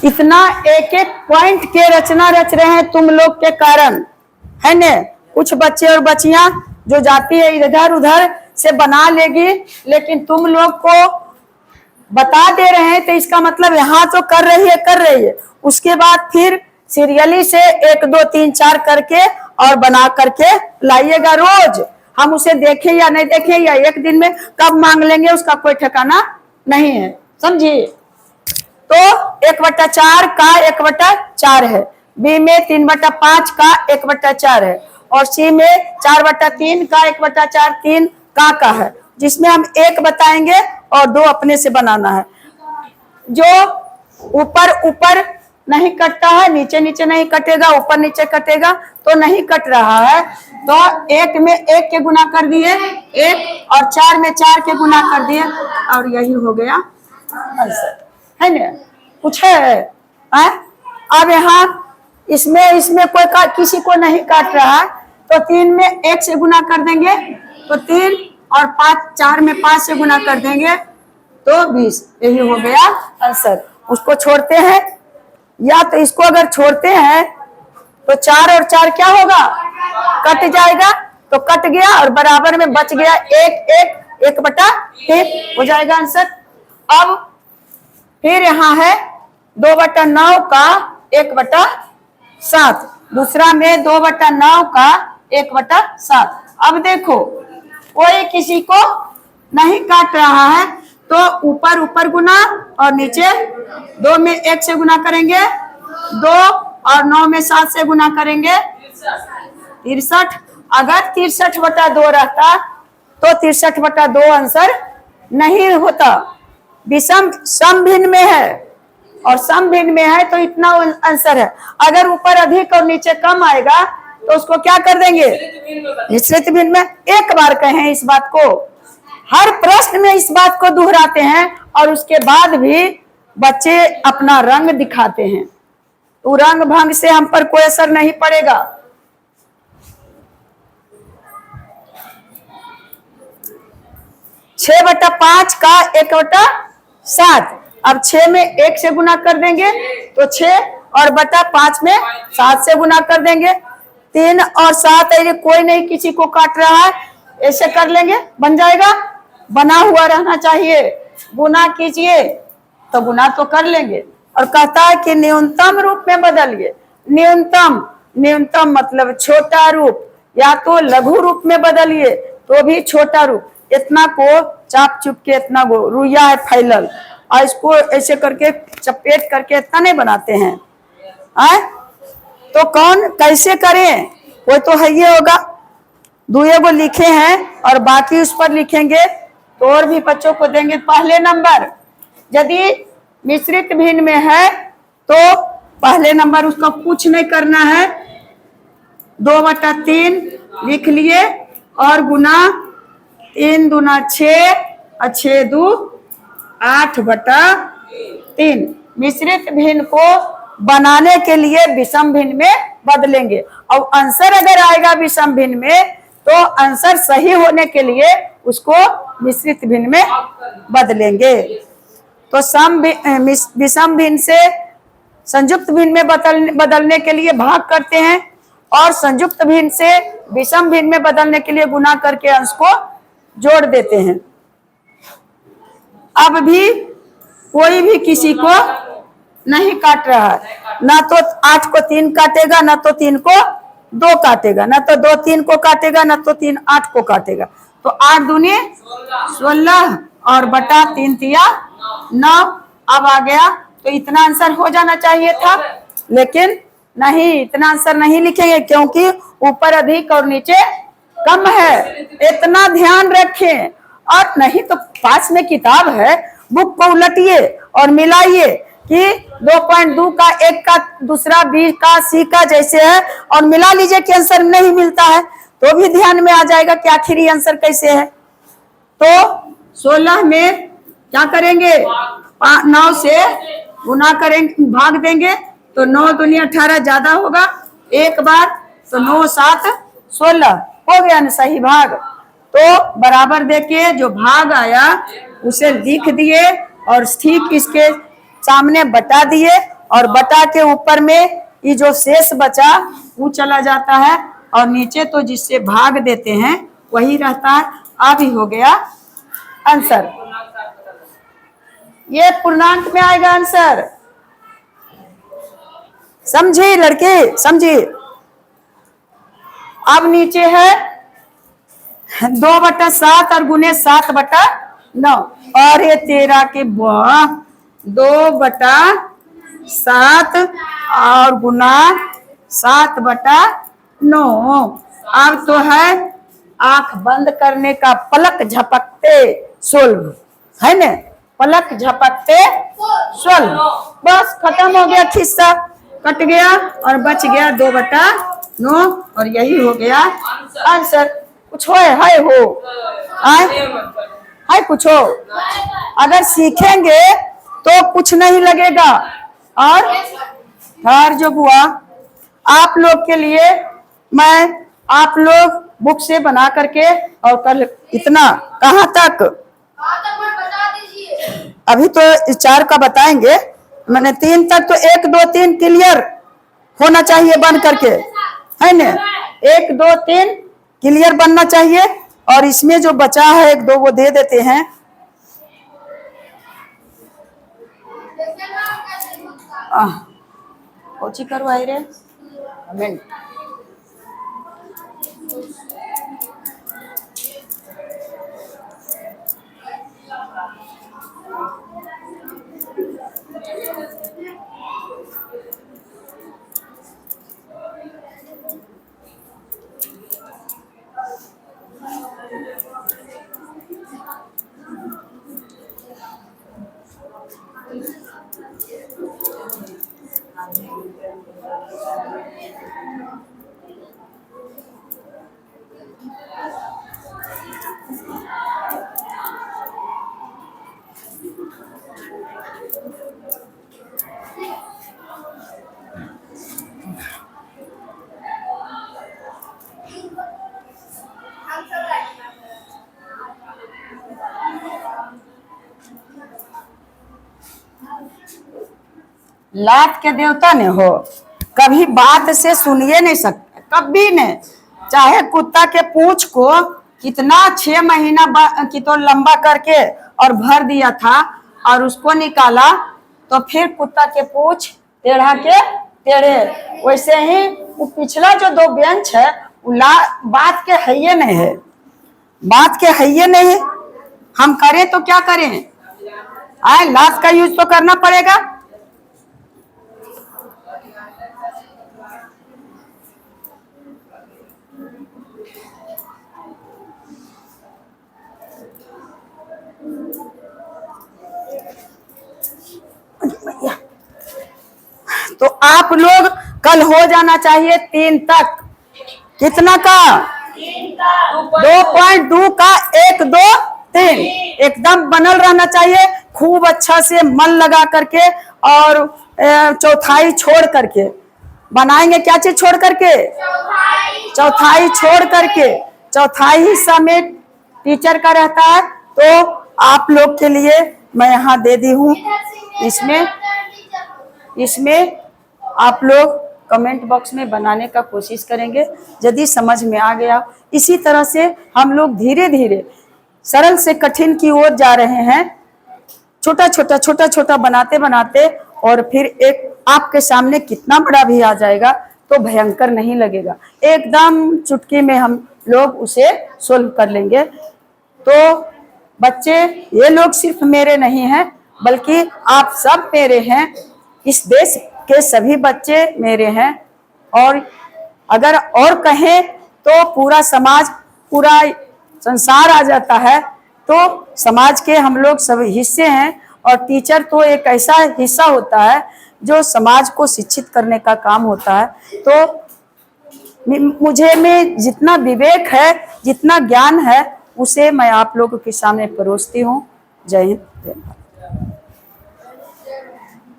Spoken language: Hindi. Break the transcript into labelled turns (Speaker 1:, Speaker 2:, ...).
Speaker 1: इतना एक एक पॉइंट के रचना रच रहे हैं तुम लोग के कारण, है न। कुछ बच्चे और बच्चियां जो जाती है इधर उधर से बना लेगी, लेकिन तुम लोग को बता दे रहे हैं तो इसका मतलब यहाँ तो कर रही है। उसके बाद फिर सीरियली से 1 2 3 4 करके और बना करके लाइएगा रोज। हम उसे देखें या नहीं देखें या एक दिन में कब मांग लेंगे उसका कोई ठिकाना नहीं है, समझिए। तो 1/4 का 1/4 है, बी में 3/5 का 1/4 है, और सी में 4/3 का 1/4 3 का है, जिसमें हम 1 बताएंगे और 2 अपने से बनाना है। जो ऊपर ऊपर नहीं कटता है, नीचे नीचे नहीं कटेगा, ऊपर नीचे कटेगा तो नहीं कट रहा है। तो 1 में 1 के गुना कर दिए 1, और 4 में 4 के गुना कर दिए, और यही हो गया आंसर, है ना। कुछ है? अब यहाँ इसमें कोई किसी को नहीं काट रहा है, तो 3 में 1 से गुना कर देंगे तो 3, और 4 में 5 से गुना कर देंगे तो 20। यही हो गया आंसर। उसको छोड़ते हैं, या तो इसको अगर छोड़ते हैं तो 4 और 4 क्या होगा, कट जाएगा, तो कट गया और बराबर में बच गया 1/3 हो जाएगा आंसर। अब फिर यहाँ है 2/9 का 1/7, दूसरा में 2/9 का 1/7। अब देखो कोई किसी को नहीं काट रहा है, तो ऊपर ऊपर गुना और नीचे 2 में 1 से गुना करेंगे 2, और 9 में 7 से गुना करेंगे 63। अगर 63/2 रहता तो 63/2 आंसर नहीं होता। विषम समभिन्न में है, और समभिन्न में है तो इतना आंसर है। अगर ऊपर अधिक और नीचे कम आएगा तो उसको क्या कर देंगे, मिश्रित भिन्न में। एक बार कहें इस बात को, हर प्रश्न में इस बात को दोहराते हैं, और उसके बाद भी बच्चे अपना रंग दिखाते हैं। तो रंग भंग से हम पर कोई असर नहीं पड़ेगा। छह 6/5 का 1/7। अब 6 में 1 से गुना कर देंगे तो 6, और बटा 5 में 7 से गुना कर देंगे। 3 और 7 है, कोई नहीं किसी को काट रहा है, ऐसे कर लेंगे, बन जाएगा। बना हुआ रहना चाहिए, गुना कीजिए तो गुना तो कर लेंगे। और कहता है कि न्यूनतम रूप में बदलिए। न्यूनतम मतलब छोटा रूप, या तो लघु रूप में बदलिए तो भी छोटा रूप। इतना को चाप चुप के इतना रुइया है फैलल, और इसको ऐसे करके चपेट करके इतना नहीं बनाते हैं। तो कौन कैसे करें, कोई तो है ये होगा। 2 को लिखे हैं और बाकी उस पर लिखेंगे तो और भी बच्चों को देंगे पहले नंबर। यदि मिश्रित भिन्न में है तो पहले नंबर उसका कुछ नहीं करना है, 2/3 लिख लिए, और गुना 3 दूना 6 और 6 दू 8/3। मिश्रित भिन्न को बनाने के लिए विषम भिन्न में बदलेंगे। और आंसर अगर आएगा विषम भिन्न में तो आंसर सही होने के लिए उसको मिश्रित भिन्न में बदलेंगे। तो विषम भिन्न से संयुक्त भिन्न में बदलने के लिए भाग करते हैं, और संयुक्त भिन्न से विषम भिन्न में बदलने के लिए गुना करके अंश को जोड़ देते हैं। अब भी कोई भी किसी को नहीं काट रहा है, ना तो 8 को 3 काटेगा, ना तो 3 को 2 काटेगा, ना तो 2 3 को काटेगा, ना तो 3 8 को काटेगा। तो 8 दूनी 16 और बटा 3 तिया 9। अब आ गया, तो इतना आंसर हो जाना चाहिए था, लेकिन नहीं, इतना आंसर नहीं लिखेंगे क्योंकि ऊपर अधिक और नीचे कम है। इतना ध्यान रखें। और नहीं तो पास में किताब है, बुक को उलटिए और मिलाइए कि 2.2 का 1 का दूसरा बी का सी का जैसे है, और मिला लीजिए कि आंसर नहीं मिलता है तो भी ध्यान में आ जाएगा कि आखिर ये आंसर कैसे है। तो 16 में क्या करेंगे, 9 से गुना करेंगे, भाग देंगे तो 9 दूनी 18 ज्यादा होगा, एक बार तो 9 7 16 हो गया ना सही भाग। तो बराबर देखिए जो भाग आया उसे लिख दिए और ठीक इसके सामने बता दिए और बटा के ऊपर में ये जो शेष बचा वो चला जाता है, और नीचे तो जिससे भाग देते हैं वही रहता है। अब ही हो गया आंसर। ये पूर्णांक में आएगा आंसर। समझी लड़के, समझी। अब नीचे है 2/7 और गुने 7/9, और ये 13 के 2/7 और गुना 7/9। अब तो है आंख बंद करने का, पलक झपकते सोल्व, है न, पलक झपकते सोल्व। बस खत्म हो गया, खिस्सा कट गया और बच गया 2/9, और यही हो गया आंसर। कुछ है कुछ हो। अगर सीखेंगे तो कुछ नहीं लगेगा। और जो हुआ आप लोग के लिए मैं आप लोग बुक से बना करके, और कल इतना कहाँ तक अभी तो 4 का बताएंगे, मैंने 3 तक तो 1 2 3 क्लियर होना चाहिए बन करके, है न। 1 2 3 क्लियर बनना चाहिए। और इसमें जो बचा है 1 2 वो दे देते हैं। कोची करवाई रे कमेंट। लात के देवता ने हो, कभी बात से सुनिए नहीं सकते, कभी नहीं। चाहे कुत्ता के पूंछ को कितना 6 महीना की तो लंबा करके और भर दिया था, और उसको निकाला तो फिर कुत्ता के पूंछ टेढ़ा के टेढ़े। वैसे ही वो पिछला जो 2 बेंच है वो बात के हैये नहीं है, बात के हैये नहीं। हम करें तो क्या करें, लात का यूज तो करना पड़ेगा। तो आप लोग कल हो जाना चाहिए 3 तक। कितना का 2.2 का 1 2 3 एकदम बनल रहना चाहिए। खूब अच्छा से मन लगा करके और चौथाई छोड़ करके बनाएंगे। क्या चीज छोड़ करके? चौथाई छोड़ करके। चौथाई हिस्सा में टीचर का रहता है, तो आप लोग के लिए मैं यहाँ दे दी हूँ। इसमें आप लोग कमेंट बॉक्स में बनाने का कोशिश करेंगे यदि समझ में आ गया। इसी तरह से हम लोग धीरे धीरे सरल से कठिन की ओर जा रहे हैं। छोटा छोटा बनाते बनाते, और फिर एक आपके सामने कितना बड़ा भी आ जाएगा तो भयंकर नहीं लगेगा। एकदम चुटकी में हम लोग उसे सोल्व कर लेंगे। तो बच्चे, ये लोग सिर्फ मेरे नहीं हैं, बल्कि आप सब मेरे हैं। इस देश के सभी बच्चे मेरे हैं। और अगर और कहें तो पूरा समाज, पूरा संसार आ जाता है। तो समाज के हम लोग सब हिस्से हैं, और टीचर तो एक ऐसा हिस्सा होता है जो समाज को शिक्षित करने का काम होता है। तो मुझे में जितना विवेक है, जितना ज्ञान है, उसे मैं आप लोगों के सामने परोसती हूँ। जय हिंद।